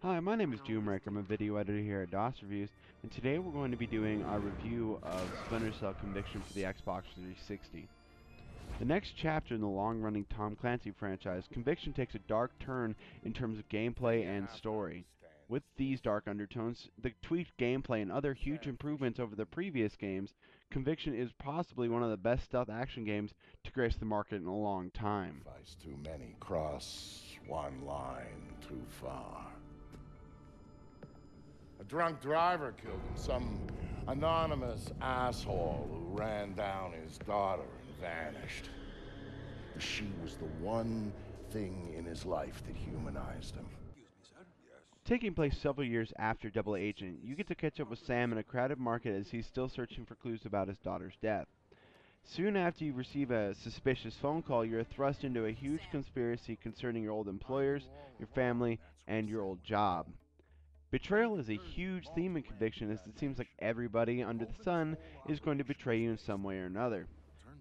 Hi, my name is Doomraker. I'm a video editor here at DOS Reviews, and today we're going to be doing our review of Splinter Cell Conviction for the Xbox 360. The next chapter in the long-running Tom Clancy franchise, Conviction takes a dark turn in terms of gameplay and story. With these dark undertones, the tweaked gameplay and other huge improvements over the previous games, Conviction is possibly one of the best stealth action games to grace the market in a long time. Too many cross one line too far. A drunk driver killed him, some anonymous asshole who ran down his daughter and vanished. She was the one thing in his life that humanized him. Taking place several years after Double Agent, you get to catch up with Sam in a crowded market as he's still searching for clues about his daughter's death. Soon after you receive a suspicious phone call, you're thrust into a huge conspiracy concerning your old employers, your family, and your old job. Betrayal is a huge theme in Conviction, as it seems like everybody under the sun is going to betray you in some way or another.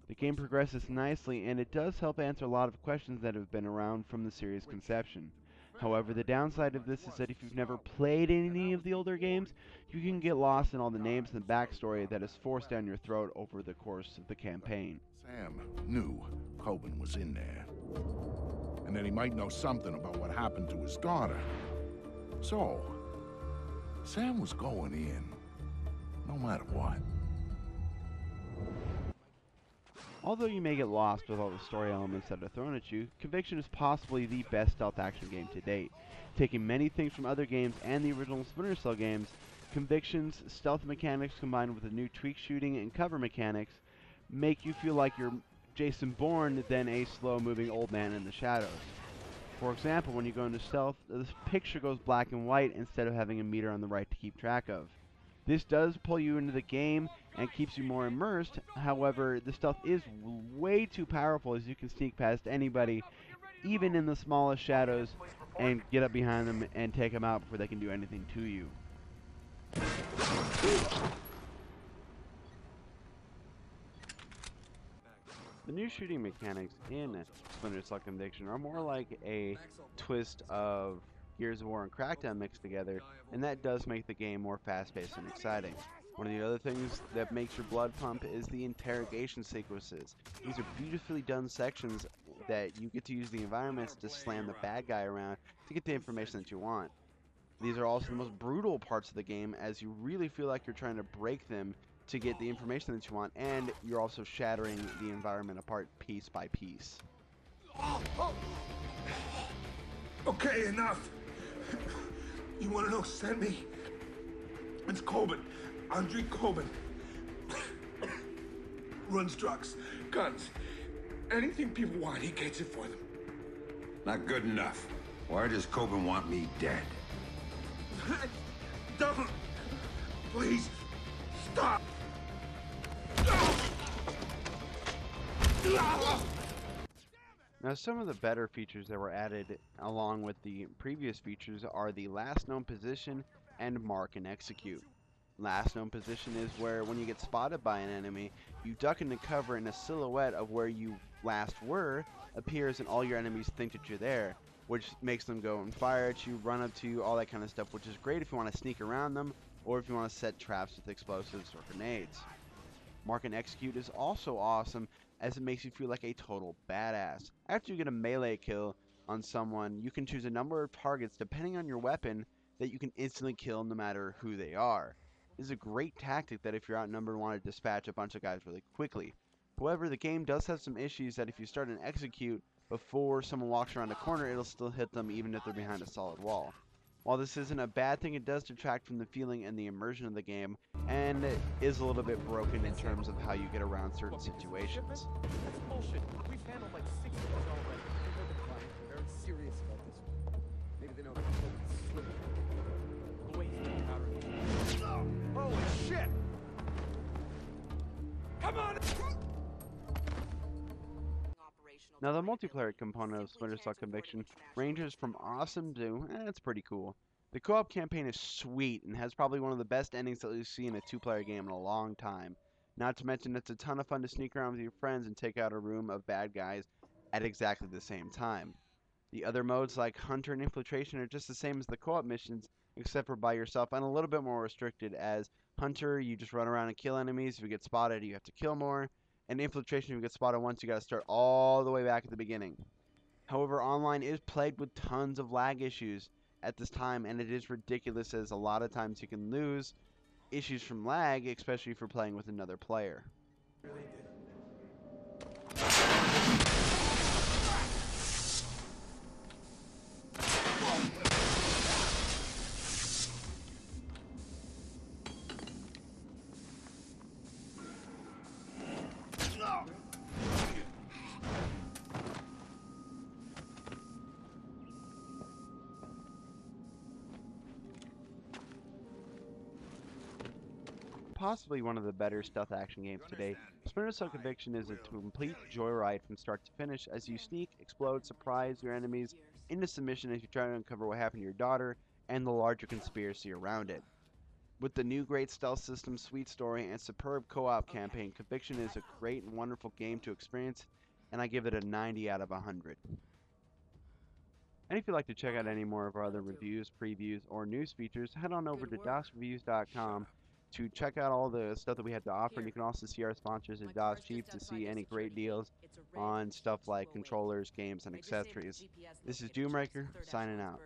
The game progresses nicely, and it does help answer a lot of questions that have been around from the series' conception. However, the downside of this is that if you've never played any of the older games, you can get lost in all the names and backstory that is forced down your throat over the course of the campaign. Sam knew Coben was in there, and that he might know something about what happened to his daughter. So, Sam was going in, no matter what. Although you may get lost with all the story elements that are thrown at you, Conviction is possibly the best stealth action game to date. Taking many things from other games and the original Splinter Cell games, Conviction's stealth mechanics combined with the new tweak shooting and cover mechanics make you feel like you're Jason Bourne than a slow-moving old man in the shadows. For example, when you go into stealth, the picture goes black and white instead of having a meter on the right to keep track of. This does pull you into the game and keeps you more immersed. However, the stealth is way too powerful, as you can sneak past anybody, even in the smallest shadows, and get up behind them and take them out before they can do anything to you. The new shooting mechanics in Splinter Cell Conviction are more like a twist of Gears of War and Crackdown mixed together, and that does make the game more fast-paced and exciting. One of the other things that makes your blood pump is the interrogation sequences. These are beautifully done sections that you get to use the environments to slam the bad guy around to get the information that you want. These are also the most brutal parts of the game, as you really feel like you're trying to break them to get the information that you want, and you're also shattering the environment apart piece by piece. Okay, enough. You want to know who sent me? It's Coben. Andre Coben. Runs drugs, guns, anything people want, he gets it for them. Not good enough. Why does Coben want me dead? Don't! Please, stop! Now, some of the better features that were added along with the previous features are the last known position and mark and execute. Last known position is where when you get spotted by an enemy, you duck into cover and a silhouette of where you last were appears and all your enemies think that you're there, which makes them go and fire at you, run up to you, all that kind of stuff, which is great if you want to sneak around them or if you want to set traps with explosives or grenades. Mark and execute is also awesome, as it makes you feel like a total badass. After you get a melee kill on someone, you can choose a number of targets depending on your weapon that you can instantly kill no matter who they are. This is a great tactic that if you're outnumbered and want to dispatch a bunch of guys really quickly. However, the game does have some issues that if you start an execute before someone walks around a corner, it'll still hit them even if they're behind a solid wall. While this isn't a bad thing, it does detract from the feeling and the immersion of the game, and it is a little bit broken in terms of how you get around certain situations. That's bullshit. We've handled like 6 of these already. They're very serious about this one. Maybe they know the Splinter. The way he's doing powder. Holy shit! Come on! Now, the multiplayer component of Splinter Cell Conviction ranges from awesome to, it's pretty cool. The co-op campaign is sweet and has probably one of the best endings that you've seen in a two-player game in a long time. Not to mention it's a ton of fun to sneak around with your friends and take out a room of bad guys at exactly the same time. The other modes like Hunter and Infiltration are just the same as the co-op missions, except for by yourself and a little bit more restricted. As Hunter, you just run around and kill enemies. If you get spotted, you have to kill more. And Infiltration, if you get spotted once, you gotta start all the way back at the beginning. However, online is plagued with tons of lag issues at this time, and it is ridiculous as a lot of times you can lose issues from lag, especially if you're playing with another player. Possibly one of the better stealth action games today, Splinter Cell Conviction is a complete joyride from start to finish as you sneak, explode, surprise your enemies into submission as you try to uncover what happened to your daughter and the larger conspiracy around it. With the new great stealth system, sweet story, and superb co-op campaign, Conviction is a great and wonderful game to experience, and I give it a 90 out of 100. And if you'd like to check out any more of our other reviews, previews, or news features, head on over to DOSReviews.com to check out all the stuff that we have to offer. And you can also see our sponsors at DOS Cheap to see any great deals on stuff like controllers, games, and accessories. This is Doomraker, signing out.